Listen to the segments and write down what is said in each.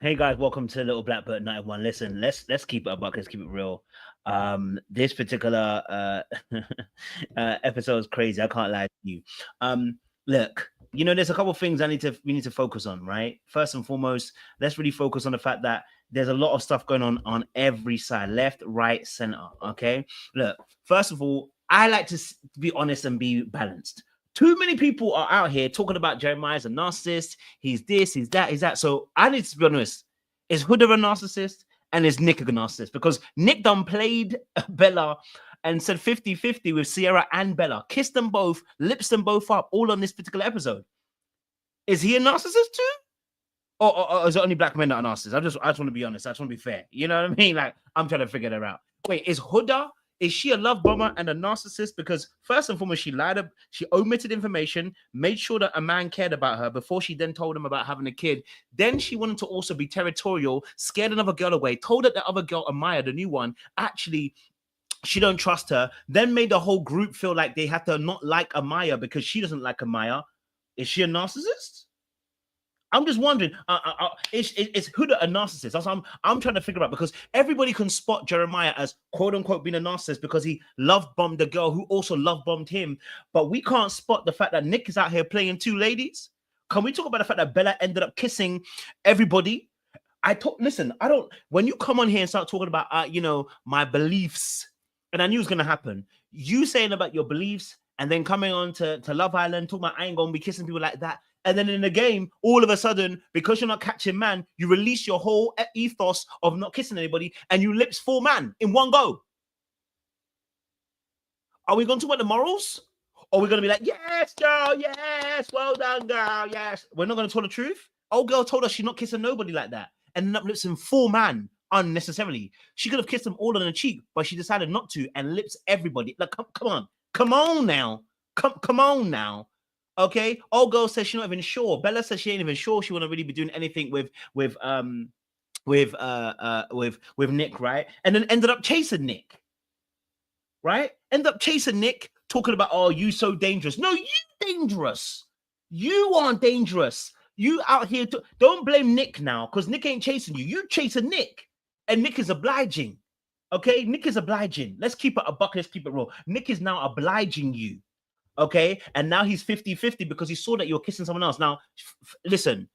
Hey guys, welcome to Little Blackbird 91. Listen, let's keep it a buck, let's keep it real. This particular episode is crazy. I can't lie to you. Look, there's a couple of things we need to focus on, right? First and foremost, let's really focus on the fact that there's a lot of stuff going on every side, left, right, center. Okay, look. First of all, I like to be honest and be balanced. Too many people are out here talking about Jeremiah's a narcissist. He's this, he's that, he's that. So I need to be honest. Is Huda a narcissist and is Nick a narcissist? Because Nick done played Bella and said 50-50 with Sierra and Bella. Kissed them both, lips them both up, all on this particular episode. Is he a narcissist too? Or is it only black men that are narcissists? I just want to be honest. I just want to be fair. You know what I mean? Like, I'm trying to figure that out. Wait, is Huda, is she a love bomber and a narcissist? Because first and foremost, she lied up, she omitted information, made sure that a man cared about her before she then told him about having a kid. Then she wanted to also be territorial, scared another girl away, told that the other girl, Amaya, the new one, actually she don't trust her, then made the whole group feel like they had to not like Amaya because she doesn't like Amaya. Is she a narcissist? I'm just wondering, is Huda a narcissist? That's what I'm trying to figure out, because everybody can spot Jeremiah as quote unquote being a narcissist because he love bombed the girl who also love bombed him. But we can't spot the fact that Nick is out here playing two ladies. Can we talk about the fact that Bella ended up kissing everybody? Listen, I don't, when you come on here and start talking about, my beliefs, and I knew it was going to happen, you saying about your beliefs and then coming on to Love Island, talking about I ain't going to be kissing people like that. And then in the game, all of a sudden, because you're not catching man, you release your whole ethos of not kissing anybody and you lips full man in one go. Are we going to talk about the morals? Or are we going to be like, yes, girl, yes, well done, girl, yes. We're not going to tell the truth? Old girl told us she's not kissing nobody like that. And ended up lips in full man unnecessarily. She could have kissed them all on the cheek, but she decided not to and lips everybody. Like, come on. Come on now. Come on now. Okay, old girl says she's not even sure. Bella says she ain't even sure she want to really be doing anything with Nick, right? And then ended up chasing Nick, right? End up chasing Nick, talking about, oh, you so dangerous. No, you dangerous. You aren't dangerous. You out here don't blame Nick now, because Nick ain't chasing you. You chasing Nick, and Nick is obliging. Okay, Nick is obliging. Let's keep it a buck. Let's keep it real. Nick is now obliging you. Okay, and now he's 50-50 because he saw that you're kissing someone else. Now, listen,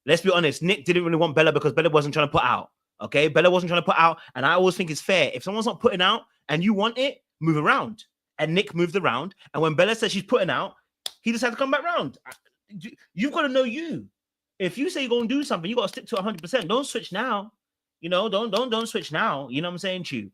let's be honest. Nick didn't really want Bella because Bella wasn't trying to put out. Okay, Bella wasn't trying to put out, and I always think it's fair. If someone's not putting out and you want it, move around. And Nick moved around, and when Bella said she's putting out, he decided to come back round. You've got to know you. If you say you're going to do something, you got to stick to 100%. Don't switch now. Don't switch now. You know what I'm saying to you?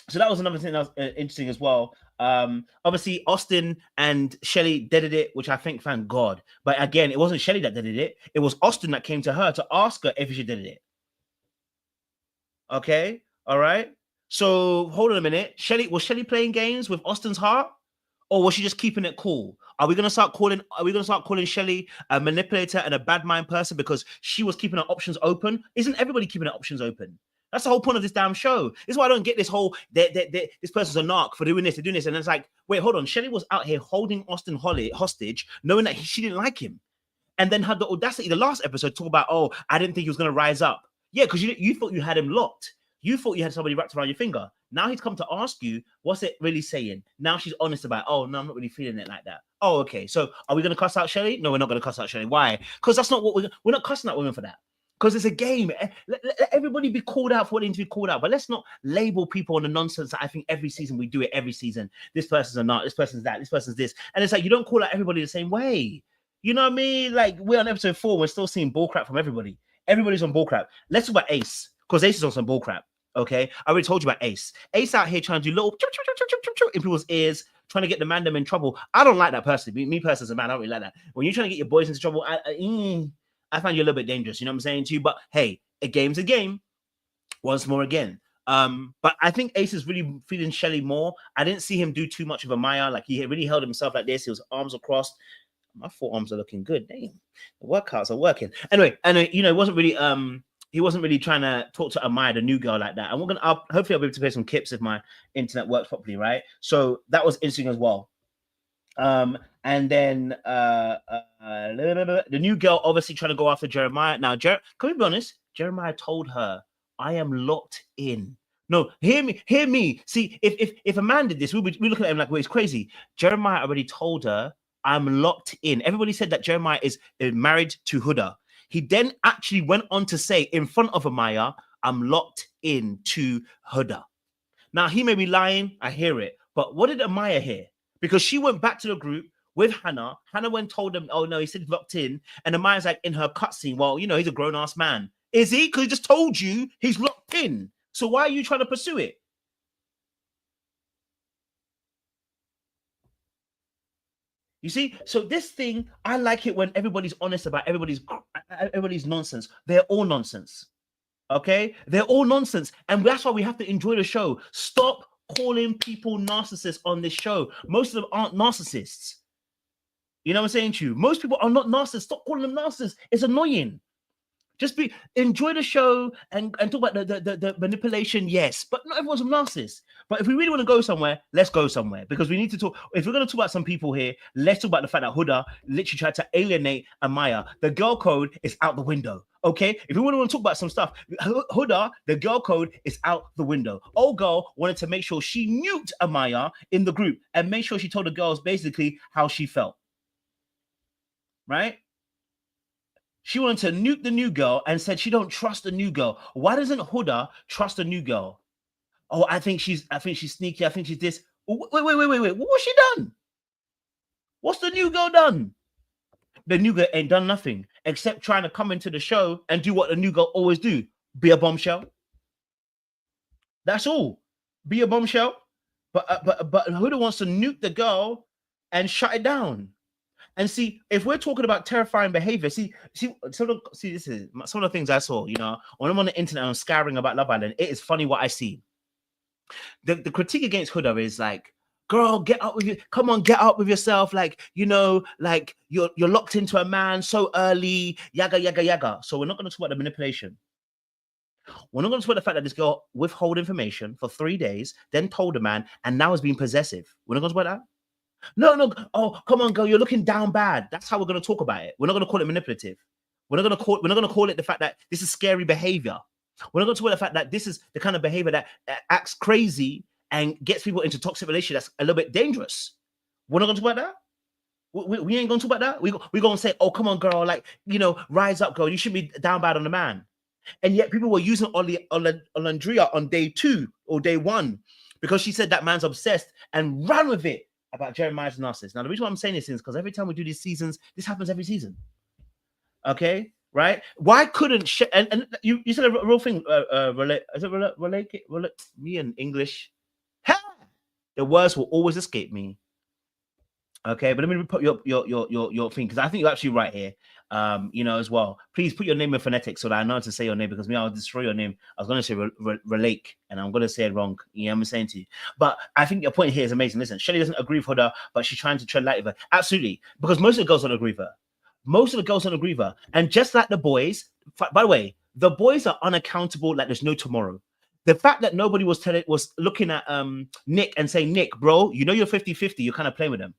So that was another thing that was interesting as well. Obviously, Austin and Shelly deaded it, which I think, thank God. But again, it wasn't Shelly that deaded it. It was Austin that came to her to ask her if she did it. Okay, all right. So hold on a minute. Was Shelly playing games with Austin's heart, or was she just keeping it cool? Are we gonna start calling Shelly a manipulator and a bad mind person because she was keeping her options open? Isn't everybody keeping their options open? That's the whole point of this damn show. This is why I don't get this whole this person's a narc for doing this, they're doing this. And it's like, wait, hold on. Shelly was out here holding Austin hostage, knowing that she didn't like him. And then had the audacity, the last episode, talk about, oh, I didn't think he was going to rise up. Yeah, because you thought you had him locked. You thought you had somebody wrapped around your finger. Now he's come to ask you, what's it really saying? Now she's honest about, oh, no, I'm not really feeling it like that. Oh, okay. So are we going to cuss out Shelly? No, we're not going to cuss out Shelly. Why? Because that's not what we're not cussing out women for that. Because it's a game. Let everybody be called out for what they need to be called out. But let's not label people on the nonsense that I think every season we do it every season. This person's a nut, this person's that, this person's this. And it's like, you don't call out everybody the same way. You know what I mean? Like, we're on episode 4, we're still seeing bullcrap from everybody. Everybody's on bullcrap. Let's talk about Ace, because Ace is on some bullcrap. Okay? I already told you about Ace. Ace out here trying to do little in people's ears, trying to get the man them in trouble. I don't like that personally. Me personally as a man, I don't really like that. When you're trying to get your boys into trouble, I find you a little bit dangerous, you know what I'm saying to you? But hey, a game's a game. Once more again. But I think Ace is really feeling Shelly more. I didn't see him do too much of a Maya. Like, he really held himself like this. His arms are crossed. My forearms are looking good. Damn, the workouts are working. Anyway, it wasn't really he wasn't really trying to talk to Amaya, the new girl, like that. And hopefully I'll be able to play some clips if my internet works properly, right? So that was interesting as well. And then the new girl obviously trying to go after Jeremiah. Now, can we be honest? Jeremiah told her, "I am locked in." No, hear me, hear me. See, if a man did this, we looking at him like, well, he's crazy. Jeremiah already told her, "I'm locked in." Everybody said that Jeremiah is married to Huda. He then actually went on to say in front of Amaya, "I'm locked in to Huda." Now, he may be lying. I hear it. But what did Amaya hear? Because she went back to the group with Hannah. Hannah went and told them, "Oh, no, he said he's locked in." And Amaya's like in her cutscene, "Well, you know, he's a grown-ass man." Is he? Because he just told you he's locked in. So why are you trying to pursue it? You see? So this thing, I like it when everybody's honest about everybody's nonsense. They're all nonsense. Okay? They're all nonsense. And that's why we have to enjoy the show. Stop calling people narcissists on this show. Most of them aren't narcissists. You know what I'm saying to you? Most people are not narcissists. Stop calling them narcissists. It's annoying. Just enjoy the show and talk about the manipulation, yes. But not everyone's a narcissist. But if we really want to go somewhere, let's go somewhere. Because we need to talk. If we're going to talk about some people here, let's talk about the fact that Huda literally tried to alienate Amaya. The girl code is out the window. Okay? If we want to talk about some stuff, Huda, the girl code is out the window. Old girl wanted to make sure she nuked Amaya in the group and make sure she told the girls basically how she felt. Right? She wanted to nuke the new girl and said she don't trust the new girl. Why doesn't Huda trust the new girl? Oh, I think she's sneaky. I think she's this. Wait. What was she done? What's the new girl done? The new girl ain't done nothing except trying to come into the show and do what the new girl always do. Be a bombshell. That's all. Be a bombshell. But Huda wants to nuke the girl and shut it down. And see, if we're talking about terrifying behavior, see, this is some of the things I saw. You know, when I'm on the internet, I'm scouring about Love Island. It is funny what I see. The critique against Huda is like, "Girl, get up with you. Come on, get up with yourself. Like, you know, like you're locked into a man so early. Yaga yaga yaga." So we're not going to talk about the manipulation. We're not going to talk about the fact that this girl withheld information for 3 days, then told a man, and now is being possessive. We're not going to talk about that. No. Oh, come on, girl. You're looking down bad. That's how we're going to talk about it. We're not going to call it manipulative. We're not going to call it the fact that this is scary behavior. We're not going to talk about the fact that this is the kind of behavior that acts crazy and gets people into toxic relationships that's a little bit dangerous. We're not going to talk about that. We ain't going to talk about that. We're going to say, "Oh, come on, girl. Like, you know, rise up, girl. You should be down bad on the man." And yet people were using Olandria on day 2 or day 1 because she said that man's obsessed and ran with it about Jeremiah's narcissist. Now, the reason why I'm saying this is because every time we do these seasons, this happens every season. Okay, right? Why couldn't and you said a real thing? Relate me in English. The words will always escape me. Okay, but let me put your thing because I think you're actually right here. You know, as well. Please put your name in phonetics so that I know how to say your name because me, I'll destroy your name. I was going to say relate, and I'm going to say it wrong. You know what I'm saying to you? But I think your point here is amazing. Listen, Shelly doesn't agree with Huda, but she's trying to tread light with her. Absolutely, because most of the girls don't agree with her. Most of the girls don't agree with her. And just like the boys, by the way, the boys are unaccountable like there's no tomorrow. The fact that nobody was looking at Nick and saying, "Nick, bro, you know you're 50-50, you're kind of playing with them."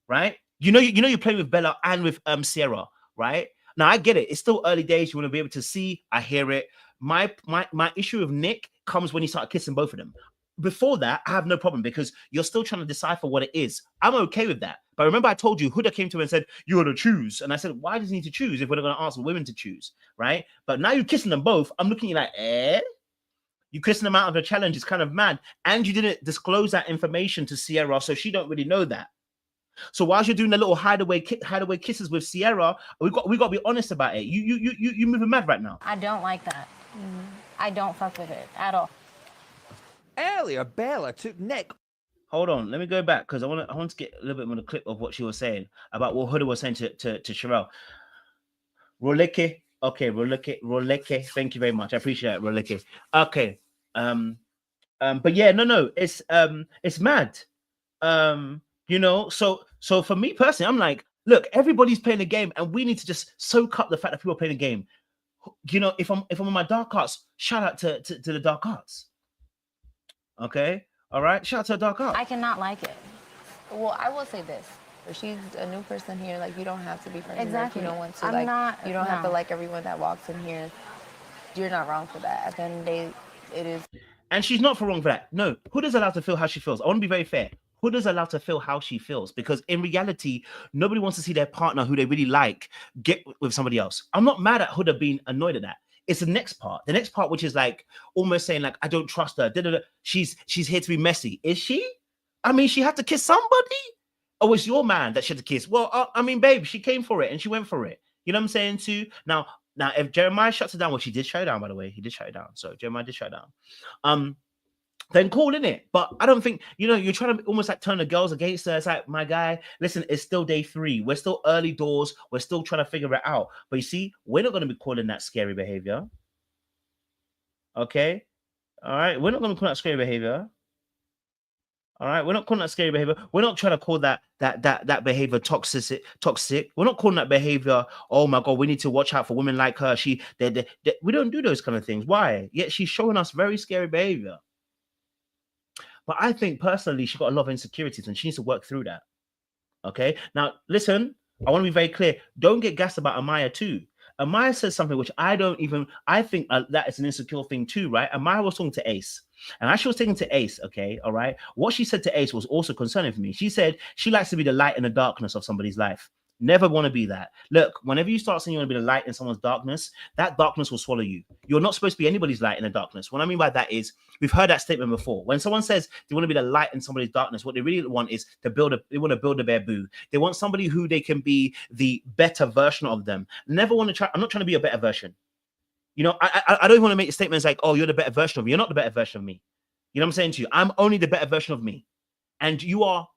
Right? You know you're playing with Bella and with Sierra, right? Now I get it. It's still early days. You want to be able to see. I hear it. My issue with Nick comes when you start kissing both of them. Before that, I have no problem because you're still trying to decipher what it is. I'm okay with that. But remember, I told you Huda came to me and said, "You got to choose." And I said, "Why does he need to choose if we're not going to ask women to choose?" Right? But now you're kissing them both. I'm looking at you like, you kissing them out of the challenge. It's kind of mad. And you didn't disclose that information to Sierra, so she don't really know that. So whilst you're doing the little hideaway kisses with Sierra, we got to be honest about it. You moving mad right now. I don't like that. I don't fuck with it at all. Earlier, Bella took Nick. Hold on, let me go back because I want to get a little bit more of the clip of what she was saying about what Huda was saying to Sherelle. Roleke, okay, Roleke. Thank you very much. I appreciate it, Roleke. Okay, but yeah, no, it's mad. You know, so for me personally, I'm like, look, everybody's playing a game, and we need to just soak up the fact that people are playing a game. You know, if I'm on my dark arts, shout out to the dark arts. Okay, all right, shout out to the dark arts. I cannot like it. Well, I will say this. If she's a new person here, like, you don't have to be friends with her if Exactly. you don't want to. I'm Like, not- you don't have to no. like everyone that walks in here. You're not wrong for that. At the end of the day, it is. And she's not for wrong for that. No, Huda's allowed to feel how she feels. I want to be very fair. Huda's allowed to feel how she feels because in reality, nobody wants to see their partner who they really like get with somebody else. I'm not mad at Huda being annoyed at that. It's the next part. The next part, which is like almost saying like, I don't trust her. Da, da, da. She's here to be messy. Is she? I mean, she had to kiss somebody? Oh, it's your man that she had to kiss. Well, I mean, babe, she came for it and she went for it. You know what I'm saying too? Now, if Jeremiah shuts it down, well, she did shut it down, by the way. He did shut it down. So Jeremiah did shut it down. Then call in it. But I don't think, you're trying to almost like turn the girls against her. It's like, my guy, listen, it's still day 3. We're still early doors. We're still trying to figure it out. But you see, we're not going to be calling that scary behavior. Okay? All right? We're not going to call that scary behavior. All right, we're not calling that scary behavior. We're not trying to call that behavior toxic. We're not calling that behavior, oh my God, we need to watch out for women like her. We don't do those kind of things. Why? Yet she's showing us very scary behavior. But I think personally, she got a lot of insecurities and she needs to work through that. Okay. Now, listen, I want to be very clear. Don't get gassed about Amaya too. Amaya says something which I think that is an insecure thing too, right? Amaya was talking to Ace. And as she was taking to Ace, okay, all right, what she said to Ace was also concerning for me. She said she likes to be the light in the darkness of somebody's life. Never want to be that. Look, whenever you start saying you want to be the light in someone's darkness, that darkness will swallow you. You're not supposed to be anybody's light in the darkness. What I mean by that is, we've heard that statement before. When someone says they want to be the light in somebody's darkness, what they really want is they want to build a bamboo. They want somebody who they can be the better version of them. Never want to try. I'm not trying to be a better version. I don't even want to make statements like, oh, you're the better version of me. You're not the better version of me. You know what I'm saying to you? I'm only the better version of me. And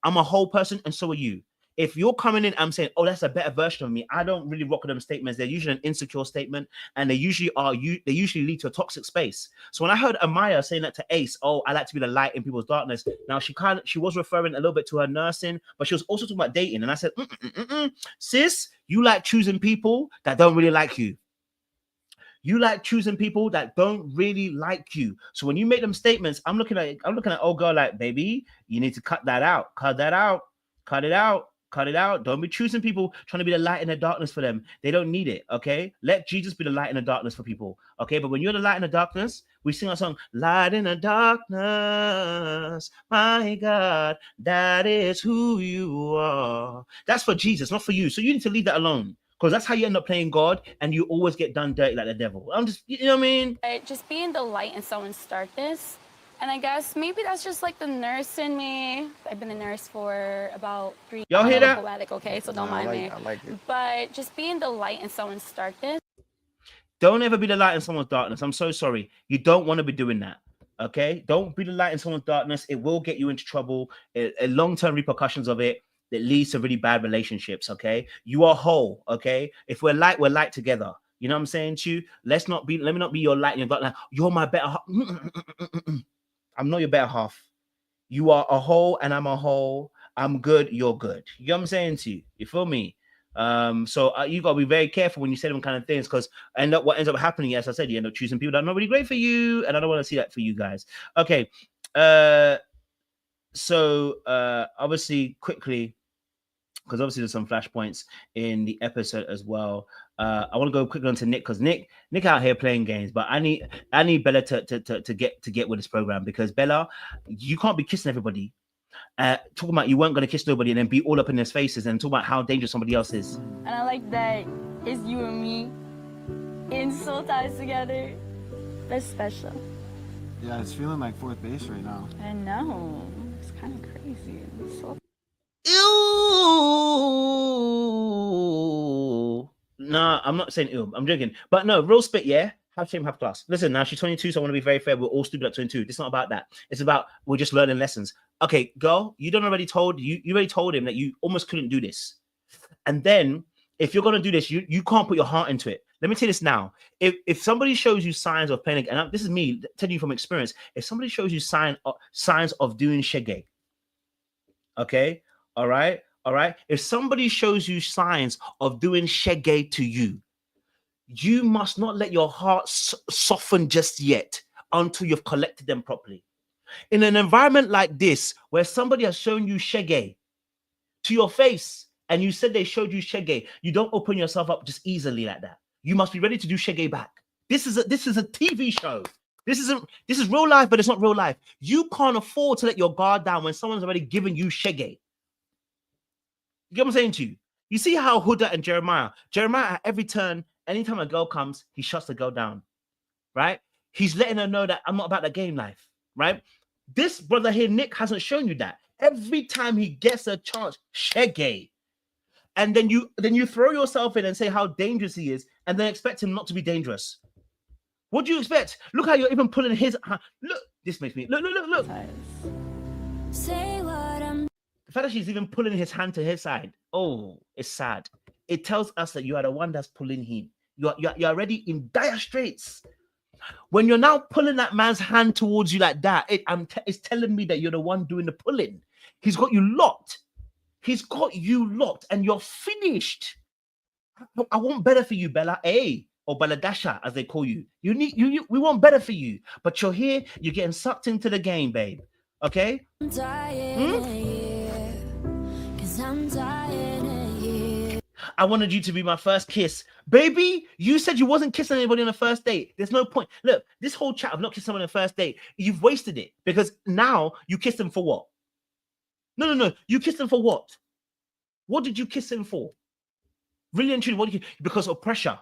I'm a whole person, and so are you. If you're coming in, I'm saying, oh, that's a better version of me. I don't really rock with them statements. They're usually an insecure statement, and they usually lead to a toxic space. So when I heard Amaya saying that to Ace, oh, I like to be the light in people's darkness. Now she was referring a little bit to her nursing, but she was also talking about dating. And I said, sis, you like choosing people that don't really like you. You like choosing people that don't really like you. So when you make them statements, I'm looking at old girl like, baby, you need to cut that out. Cut that out. Cut it out. Cut it out. Don't be choosing people trying to be the light in the darkness for them. They don't need it, okay? Let Jesus be the light in the darkness for people, okay? But when you're the light in the darkness, we sing our song, light in the darkness, my God, that is who you are. That's for Jesus, not for you. So you need to leave that alone. Because that's how you end up playing God, and you always get done dirty like the devil. I'm just, you know what I mean? Just being the light in someone's darkness. And I guess maybe that's just like the nurse in me. I've been a nurse for about 3 years. Y'all hear that? Poetic, okay, so don't mind me. I like it. But just being the light in someone's darkness. Don't ever be the light in someone's darkness. I'm so sorry. You don't want to be doing that. Okay? Don't be the light in someone's darkness. It will get you into trouble. Long-term repercussions of it. That leads to really bad relationships, okay? You are whole, okay? If we're light together. You know what I'm saying to you? Let me not be your light in your darkness. You're my better half. I'm not your better half. You are a whole and I'm a whole. I'm good, you're good. You know what I'm saying to you? You feel me? So you got to be very careful when you say them kind of things, because what ends up happening, as I said, you end up choosing people that are not really great for you, and I don't want to see that for you guys. Okay. So obviously quickly, because obviously there's some flashpoints in the episode as well. I want to go quickly on to Nick, because Nick out here playing games, but I need Bella to get with this program, because Bella, you can't be kissing everybody. Talking about you weren't going to kiss nobody and then be all up in their faces and talk about how dangerous somebody else is. And I like that it's you and me in soul ties together. That's special. Yeah, it's feeling like fourth base right now. I know. It's kind of crazy. It's so Ew. Nah, I'm not saying ew. I'm joking. But no, real spit, yeah. Have shame, have class. Listen, now she's 22, so I want to be very fair. We're all stupid at 22. It's not about that. It's about we're just learning lessons. Okay, girl, you already told him that you almost couldn't do this. And then if you're gonna do this, you can't put your heart into it. Let me tell you this now. If somebody shows you signs of playing, and this is me telling you from experience, if somebody shows you signs of doing shege, okay, all right. If somebody shows you signs of doing shege to you, you must not let your heart soften just yet until you've collected them properly. In an environment like this, where somebody has shown you shege, to your face and you said they showed you shege, you don't open yourself up just easily like that. You must be ready to do shege back. This is a TV show. This is real life, but it's not real life. You can't afford to let your guard down when someone's already given you shege. You get what I'm saying to you? You see how Huda and Jeremiah at every turn, anytime a girl comes, he shuts the girl down, right? He's letting her know that I'm not about that game life, right? This brother here, Nick, hasn't shown you that. Every time he gets a chance, shege. And then you throw yourself in and say how dangerous he is, and then expect him not to be dangerous. What do you expect? Look how you're even pulling his hand. Look, this makes me look. Say what I'm. The fact that she's even pulling his hand to his side. Oh, it's sad. It tells us that you are the one that's pulling him. You're already in dire straits. When you're now pulling that man's hand towards you like that, it's telling me that you're the one doing the pulling. He's got you locked. He's got you locked, and you're finished. I want better for you, Bella. Hey, or Bella Dasha, as they call you. We want better for you, but you're here. You're getting sucked into the game, babe. Okay? I'm dying here, 'cause I'm dying here. I wanted you to be my first kiss. Baby, you said you wasn't kissing anybody on the first date. There's no point. Look, this whole chat of not kissing someone on the first date, you've wasted it because now you kissed him for what? No. You kissed him for what? What did you kiss him for? Really and truly, what did you? Because of pressure.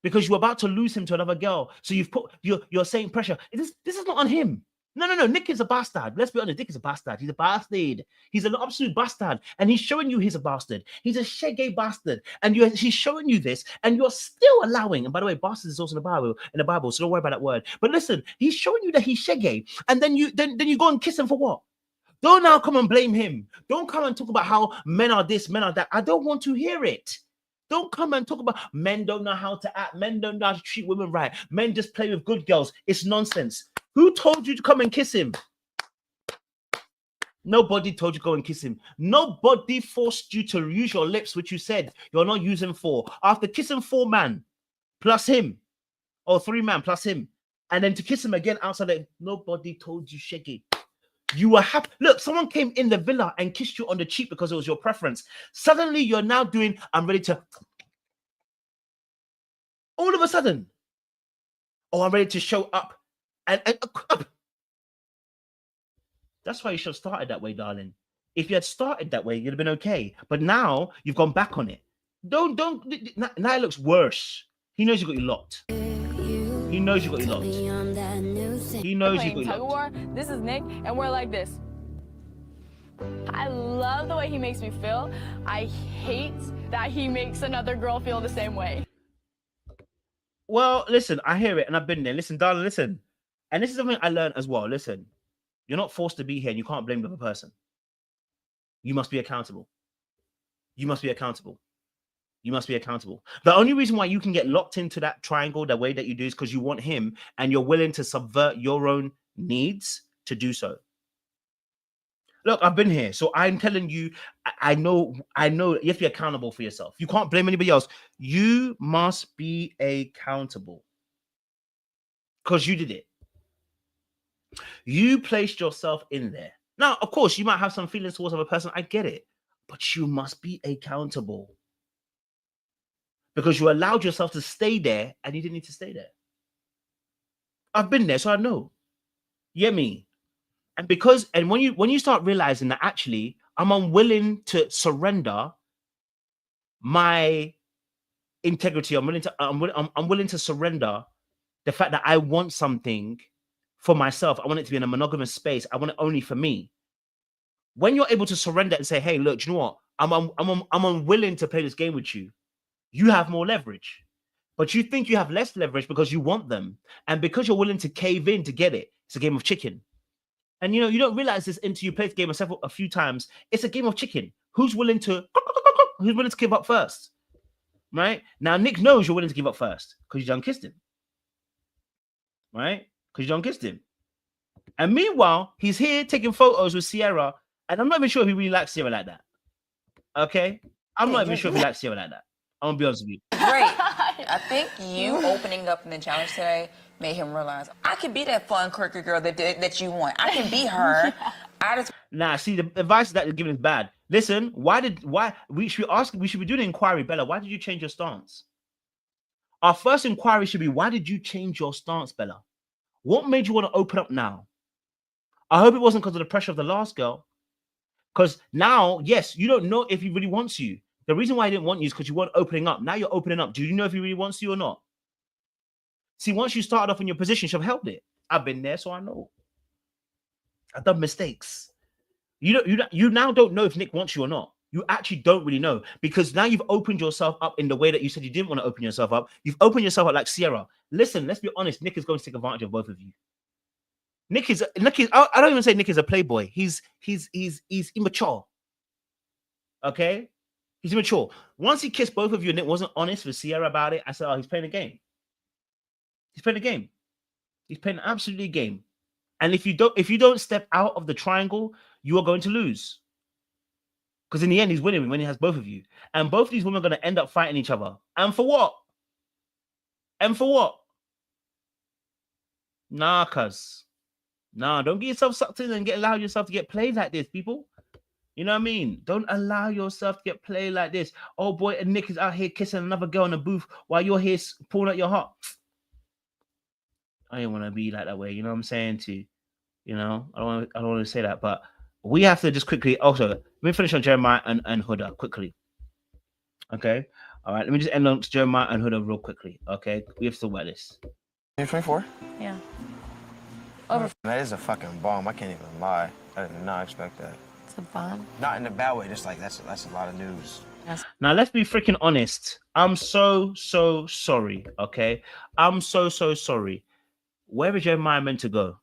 Because you're about to lose him to another girl. So you're saying pressure. This is not on him. No. Nick is a bastard. Let's be honest. Nick is a bastard. He's a bastard. He's an absolute bastard. And he's showing you he's a bastard. He's a shege bastard. And he's showing you this, and you're still allowing. And by the way, bastard is also in the Bible. So don't worry about that word. But listen, he's showing you that he's shege. And then you go and kiss him for what? Don't now come and blame him. Don't come and talk about how men are this, men are that. I don't want to hear it. Don't come and talk about men don't know how to act. Men don't know how to treat women right. Men just play with good girls. It's nonsense. Who told you to come and kiss him? Nobody told you to go and kiss him. Nobody forced you to use your lips, which you said you're not using for. After kissing 4 men plus him, or 3 men plus him, and then to kiss him again outside, nobody told you shaggy. You were happy. Look, someone came in the villa and kissed you on the cheek because it was your preference. Suddenly, you're now doing, I'm ready to. All of a sudden, oh, I'm ready to show up. And up. That's why you should have started that way, darling. If you had started that way, you'd have been okay. But now you've gone back on it. Don't. Now it looks worse. He knows you got you locked. He knows you got you locked. He knows you got you tug of locked. war. This is Nick, and we're like this. I love the way he makes me feel. I hate that he makes another girl feel the same way. Well, listen, I hear it, and I've been there. Listen, darling, listen. And this is something I learned as well. Listen, you're not forced to be here, and you can't blame the other person. You must be accountable. You must be accountable. You must be accountable. The only reason why you can get locked into that triangle the way that you do is because you want him and you're willing to subvert your own needs to do so. Look, I've been here. So I'm telling you, I know you have to be accountable for yourself. You can't blame anybody else. You must be accountable because you did it. You placed yourself in there. Now, of course, you might have some feelings towards another person. I get it. But you must be accountable. Because you allowed yourself to stay there and you didn't need to stay there. I've been there, so I know. You get me? And when you start realizing that actually I'm unwilling to surrender my integrity, I'm willing to surrender the fact that I want something for myself. I want it to be in a monogamous space. I want it only for me. When you're able to surrender and say, hey, look, do you know what? I'm unwilling to play this game with you. You have more leverage, but you think you have less leverage because you want them. And because you're willing to cave in to get it, it's a game of chicken. And you don't realize this until you play the game a few times. It's a game of chicken. Who's willing to give up first? Right? Now, Nick knows you're willing to give up first because you done kissed him. Right? Because you done kissed him. And meanwhile, he's here taking photos with Sierra, and I'm not even sure if he really likes Sierra like that. Okay? I'm not even sure if he likes Sierra like that. I'm gonna be honest with you. Great. I think you opening up in the challenge today made him realize I can be that fun, quirky girl that you want. I can be her. Nah, see, the advice that you're giving is bad. Listen, we should be doing an inquiry, Bella. Why did you change your stance? Our first inquiry should be, why did you change your stance, Bella? What made you want to open up now? I hope it wasn't because of the pressure of the last girl. Because now, yes, you don't know if he really wants you. The reason why he didn't want you is because you weren't opening up. Now you're opening up. Do you know if he really wants you or not? See, once you started off in your position, you should have held it. I've been there, so I know. I've done mistakes. You now don't know if Nick wants you or not. You actually don't really know, because now you've opened yourself up in the way that you said you didn't want to open yourself up. You've opened yourself up like Sierra. Listen, let's be honest. Nick is going to take advantage of both of you. Nick is. I don't even say Nick is a playboy. He's immature. Okay, he's immature. Once he kissed both of you and Nick wasn't honest with Sierra about it, I said, oh, he's playing a game. He's playing a game. He's playing absolutely a game. And if you don't step out of the triangle, you are going to lose. Because in the end, he's winning when he has both of you. And both of these women are going to end up fighting each other. And for what? And for what? Nah, cuz. Nah, don't get yourself sucked in and allow yourself to get played like this, people. You know what I mean? Don't allow yourself to get played like this. Oh boy, and Nick is out here kissing another girl in the booth while you're here pulling out your heart. I don't want to be like that way. You know what I'm saying to you? You know, I don't want to say that, but we have to just quickly. Also, let me finish on Jeremiah and Huda quickly. Okay, all right. Let me just end on Jeremiah and Huda real quickly. Okay, we have to talk about this. You're 24? Yeah. That is a fucking bomb. I can't even lie. I did not expect that. It's a bomb. Not in a bad way. Just like that's a lot of news. Yes. Now let's be freaking honest. I'm so sorry. Okay, I'm so sorry. Where is Jeremiah meant to go?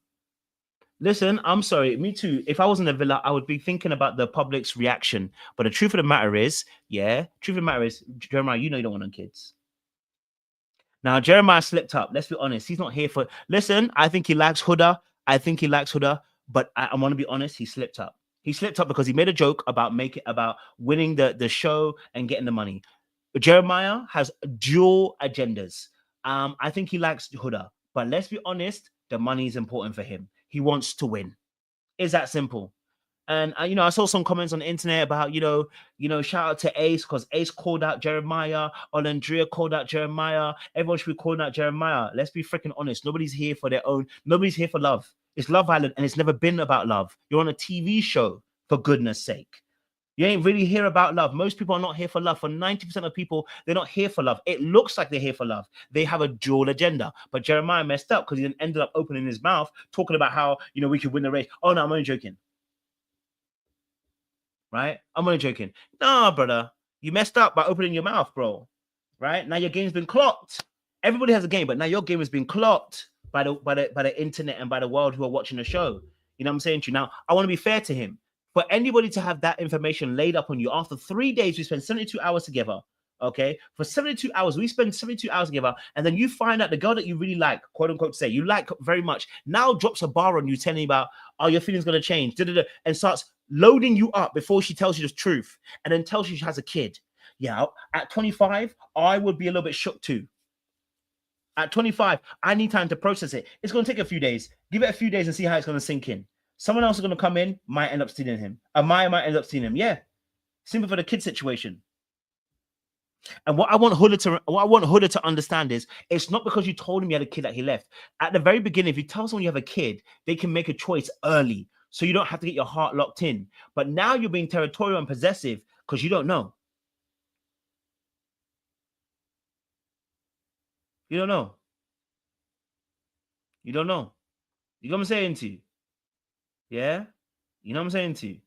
Listen, I'm sorry. Me too. If I was in the villa, I would be thinking about the public's reaction. But the truth of the matter is, Jeremiah, you know you don't want no kids. Now, Jeremiah slipped up. Let's be honest. He's not here for... Listen, I think he likes Huda. But I want to be honest. He slipped up. He slipped up because he made a joke about winning the show and getting the money. But Jeremiah has dual agendas. I think he likes Huda. But let's be honest. The money is important for him. He wants to win. It's that simple. And I saw some comments on the internet about, shout out to Ace, because Ace called out Jeremiah, Olandria called out Jeremiah. Everyone should be calling out Jeremiah. Let's be freaking honest. Nobody's here for their own. Nobody's here for love. It's Love Island, and it's never been about love. You're on a TV show, for goodness sake. You ain't really here about love. Most people are not here for love. For 90% of people, they're not here for love. It looks like they're here for love. They have a dual agenda. But Jeremiah messed up because he then ended up opening his mouth, talking about how, we could win the race. Oh, no, I'm only joking. Right? I'm only joking. No, brother. You messed up by opening your mouth, bro. Right? Now your game's been clocked. Everybody has a game, but now your game has been clocked by the internet and by the world who are watching the show. You know what I'm saying to you? Now, I want to be fair to him. For anybody to have that information laid up on you after 3 days, we spend 72 hours together. Okay, for 72 hours, we spend 72 hours together, and then you find out the girl that you really like, quote unquote, say you like very much, now drops a bar on you, telling you about, oh, your feelings gonna change, and starts loading you up before she tells you the truth, and then tells you she has a kid. Yeah, at 25, I would be a little bit shook too. At 25, I need time to process it. It's gonna take a few days. Give it a few days and see how it's gonna sink in. Someone else is going to come in, might end up stealing him. Maya might end up stealing him. Yeah. Simple for the kid situation. And what I want Huda to understand is, it's not because you told him you had a kid that he left. At the very beginning, if you tell someone you have a kid, they can make a choice early. So you don't have to get your heart locked in. But now you're being territorial and possessive because you don't know. You don't know. You don't know. You know what I'm saying to you? Yeah, you know what I'm saying to you.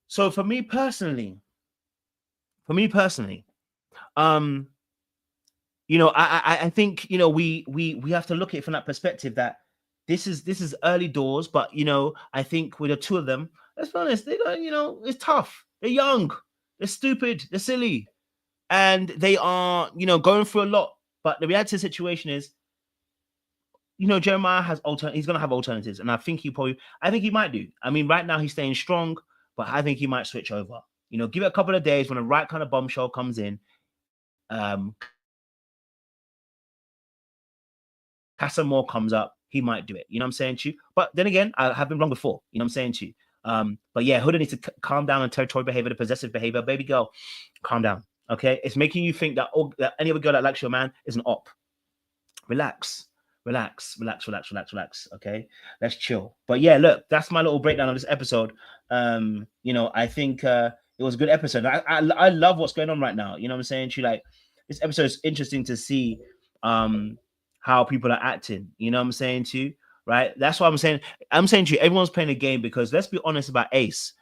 So for me personally, I think we have to look at it from that perspective that this is early doors, but I think with the two of them, let's be honest, they don't, it's tough. They're young, they're stupid, they're silly, and they are going through a lot. But the reality of the situation is, Jeremiah has he's going to have alternatives. And I think he might do. I mean, right now he's staying strong, but I think he might switch over. Give it a couple of days when the right kind of bombshell comes in. Casamore comes up, he might do it. You know what I'm saying to you? But then again, I have been wrong before. You know what I'm saying to you? But yeah, Huda needs to calm down on territory behavior, the possessive behavior. Baby girl, calm down. Okay, it's making you think that any other girl that likes your man is an op. Relax. Okay, let's chill. But yeah, look, that's my little breakdown of this episode. I think it was a good episode. I love what's going on right now. You know what I'm saying? This episode is interesting to see how people are acting. You know what I'm saying to you, right? That's what I'm saying. I'm saying to you, everyone's playing a game because let's be honest about Ace.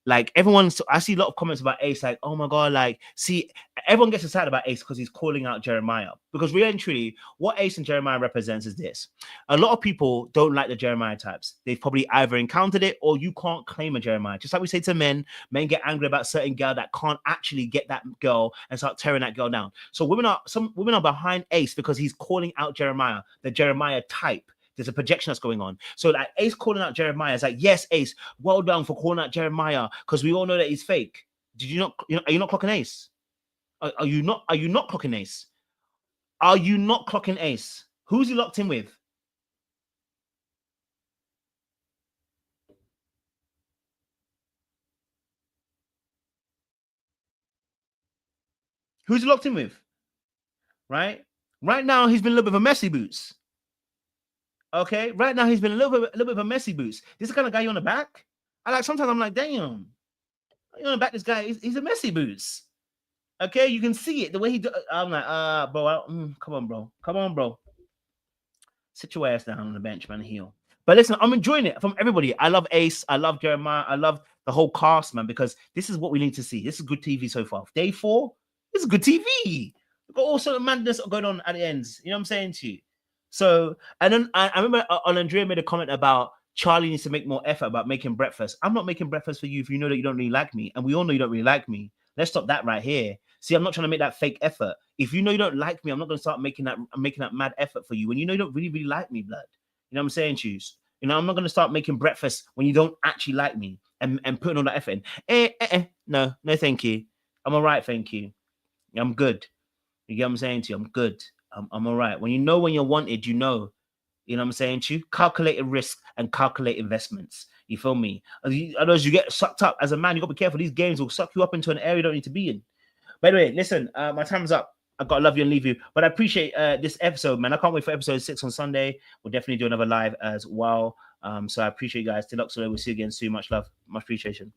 Like I see a lot of comments about Ace, like, oh my God, like, see, everyone gets excited about Ace because he's calling out Jeremiah. Because really and truly, what Ace and Jeremiah represents is this. A lot of people don't like the Jeremiah types. They've probably either encountered it or you can't claim a Jeremiah. Just like we say to men get angry about certain girl that can't actually get that girl and start tearing that girl down. So some women are behind Ace because he's calling out Jeremiah, the Jeremiah type. There's a projection that's going on. So like Ace calling out Jeremiah is like, yes, Ace, well done for calling out Jeremiah because we all know that he's fake. Did you not? Are you not clocking Ace? Are you not clocking Ace? Are you not clocking Ace? Who's he locked in with? Who's he locked in with? Right now, he's been a little bit of a messy boots. Okay, right now he's been a little bit of a messy boots. This is the kind of guy you on the back. Sometimes I'm like, damn, you on the back? This guy, he's a messy boots. Okay, you can see it the way he do. I'm like, bro, come on, bro. Sit your ass down on the bench, man. Heel. But listen, I'm enjoying it from everybody. I love Ace. I love Jeremiah. I love the whole cast, man, because this is what we need to see. This is good TV so far. Day 4, this is good TV. We've got all sort of madness going on at the ends. You know what I'm saying to you? So, and then I remember Andrea made a comment about Charlie needs to make more effort about making breakfast. I'm not making breakfast for you if you know that you don't really like me. And we all know you don't really like me. Let's stop that right here. See, I'm not trying to make that fake effort. If you know you don't like me, I'm not going to start making that mad effort for you when you know you don't really, really like me, blood. You know what I'm saying, choose? You know, I'm not going to start making breakfast when you don't actually like me and putting all that effort in. No, thank you. I'm all right, thank you. I'm good. You get what I'm saying to you? I'm good. I'm all right. When you're wanted, you know what I'm saying to you? Calculated risk and calculate investments. You feel me? Otherwise, you get sucked up. As a man, you got to be careful. These games will suck you up into an area you don't need to be in. By the way, listen, my time's up. I got to love you and leave you. But I appreciate this episode, man. I can't wait for episode 6 on Sunday. We'll definitely do another live as well. So I appreciate you guys. Till We'll see you again soon. Much love. Much appreciation.